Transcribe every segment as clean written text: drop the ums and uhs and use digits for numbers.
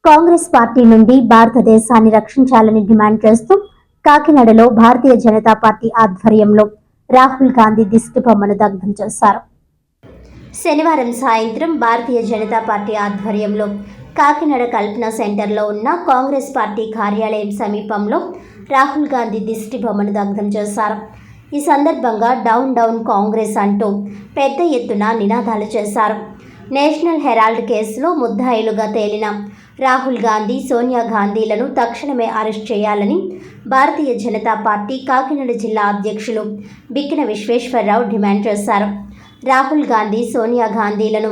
Congress party నుండి భారతదేశాన్ని రక్షించాలని డిమాండ్ చేస్తూ కాకినాడలో భారతీయ జనతా పార్టీ ఆధ్వర్యంలో రాహుల్ గాంధీ దిష్టిబొమ్మను దగ్ధం చేశారు. శనివారం సాయంత్రం భారతీయ జనతా పార్టీ ఆధ్వర్యంలో కాకినాడ కల్పన సెంటర్లో ఉన్న కాంగ్రెస్ పార్టీ కార్యాలయం సమీపంలో రాహుల్ గాంధీ దిష్టిబొమ్మను దగ్ధం చేశారు. ఈ సందర్భంగా డౌన్ డౌన్ కాంగ్రెస్ అంటూ పెద్ద ఎత్తున నినాదాలు చేశారు. నేషనల్ హెరాల్డ్ కేసులో ముద్దాయిలుగా తేలిన రాహుల్ గాంధీ, సోనియా గాంధీలను తక్షణమే అరెస్ట్ చేయాలని భారతీయ జనతా పార్టీ కాకినాడ జిల్లా అధ్యక్షులు బిక్కిన విశ్వేశ్వరరావు డిమాండ్ చేశారు. రాహుల్ గాంధీ, సోనియా గాంధీలను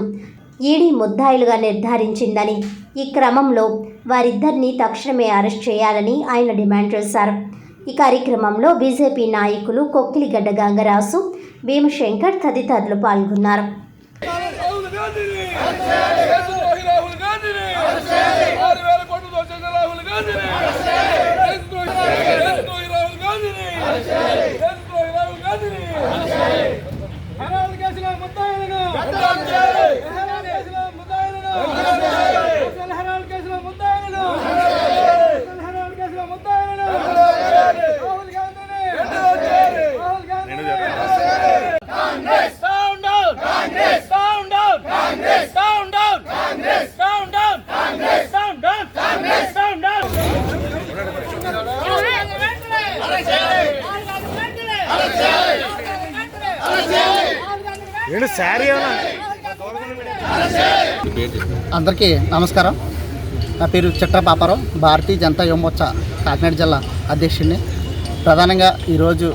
ఈడీ ముద్దాయిలుగా నిర్ధారించిందని, ఈ క్రమంలో వారిద్దరిని తక్షణమే అరెస్ట్ చేయాలని ఆయన డిమాండ్ చేశారు. ఈ కార్యక్రమంలో బీజేపీ నాయకులు కొక్కిలిగడ్డ గంగరాసు, భీమశంకర్ తదితరులు పాల్గొన్నారు. అందరికీ నమస్కారం. నా పేరు చిట్ర పాపారావు, భారతీయ జనతా యువమోర్చా కాకినాడ జిల్లా అధ్యక్షుడిని. ప్రధానంగా ఈరోజు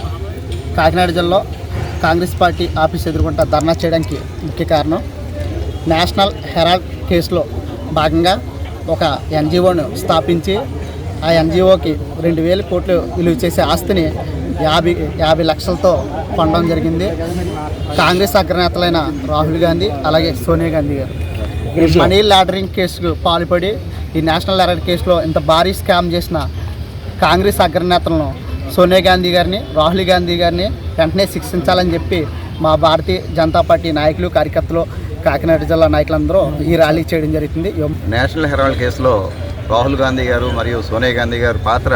కాకినాడ జిల్లాలో కాంగ్రెస్ పార్టీ ఆఫీస్ ఎదుర్కొంటా ధర్నా చేయడానికి ముఖ్య కారణం, నేషనల్ హెరాల్డ్ కేసులో భాగంగా ఒక ఎన్జిఓను స్థాపించి ఆ ఎన్జిఓకి 2,000 కోట్లు విలువ చేసే ఆస్తిని 50 లక్షలతో కొనడం జరిగింది. కాంగ్రెస్ అగ్రనేతలైన రాహుల్ గాంధీ అలాగే సోనియా గాంధీ గారు మనీ లాండరింగ్ కేసుకు పాల్పడి ఈ నేషనల్ హెరాల్డ్ కేసులో ఇంత భారీ స్కామ్ చేసిన కాంగ్రెస్ అగ్రనేతలను సోనియా గాంధీ గారిని, రాహుల్ గాంధీ గారిని వెంటనే శిక్షించాలని చెప్పి మా భారతీయ జనతా పార్టీ నాయకులు, కార్యకర్తలు, కాకినాడ జిల్లా నాయకులందరూ ఈ ర్యాలీ చేయడం జరుగుతుంది. నేషనల్ హెరాల్డ్ కేసులో రాహుల్ గాంధీ గారు మరియు సోనియా గాంధీ గారు పాత్ర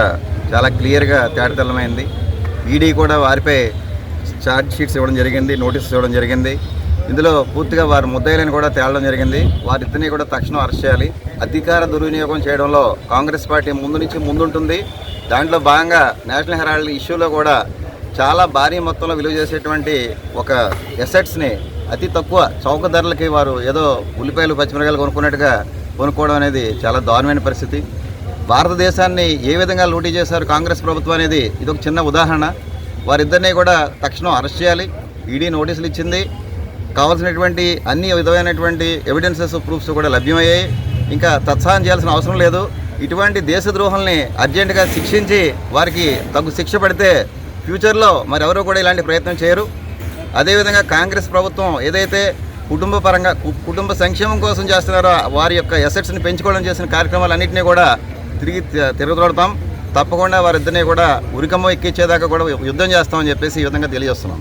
చాలా క్లియర్గా తేటతెల్లమైంది. ఈడీ కూడా వారిపై ఛార్జ్ షీట్స్ ఇవ్వడం జరిగింది, నోటీసెస్ ఇవ్వడం జరిగింది. ఇందులో పూర్తిగా వారి ముద్దాయిలను కూడా తేలడం జరిగింది. వారిద్దరిని కూడా తక్షణం అరెస్ట్ చేయాలి. అధికార దుర్వినియోగం చేయడంలో కాంగ్రెస్ పార్టీ ముందుంటుంది. దాంట్లో భాగంగా నేషనల్ హెరాల్డ్ ఇష్యూలో కూడా చాలా భారీ మొత్తంలో విలువ చేసేటువంటి ఒక ఎసెట్స్ని అతి తక్కువ చౌక ధరలకి వారు ఏదో ఉల్లిపాయలు, పచ్చిమిరకాయలు కొనుక్కున్నట్టుగా కొనుక్కోవడం అనేది చాలా దారుణమైన పరిస్థితి. భారతదేశాన్ని ఏ విధంగా లూటీ చేశారు కాంగ్రెస్ ప్రభుత్వం అనేది ఇది ఒక చిన్న ఉదాహరణ. వారిద్దరినీ కూడా తక్షణం అరెస్ట్ చేయాలి. ఈడీ నోటీసులు ఇచ్చింది. కావాల్సినటువంటి అన్ని విధమైనటువంటి ఎవిడెన్సెస్, ప్రూఫ్స్ కూడా లభ్యమయ్యాయి. ఇంకా తత్సాహం చేయాల్సిన అవసరం లేదు. ఇటువంటి దేశద్రోహుల్ని అర్జెంటుగా శిక్షించి వారికి తగు శిక్ష పడితే ఫ్యూచర్లో మరెవరూ కూడా ఇలాంటి ప్రయత్నం చేయరు. అదేవిధంగా కాంగ్రెస్ ప్రభుత్వం ఏదైతే కుటుంబ సంక్షేమం కోసం చేస్తున్నారో వారి యొక్క ఎసెట్స్ని పెంచుకోవడం చేసిన కార్యక్రమాలన్నింటినీ కూడా తిరిగి తిరగదోడతాం. తప్పకుండా వారిద్దరినీ కూడా ఉరికమ్మ ఎక్కించేదాకా కూడా యుద్ధం చేస్తామని చెప్పేసి ఈ విధంగా తెలియజేస్తున్నాం.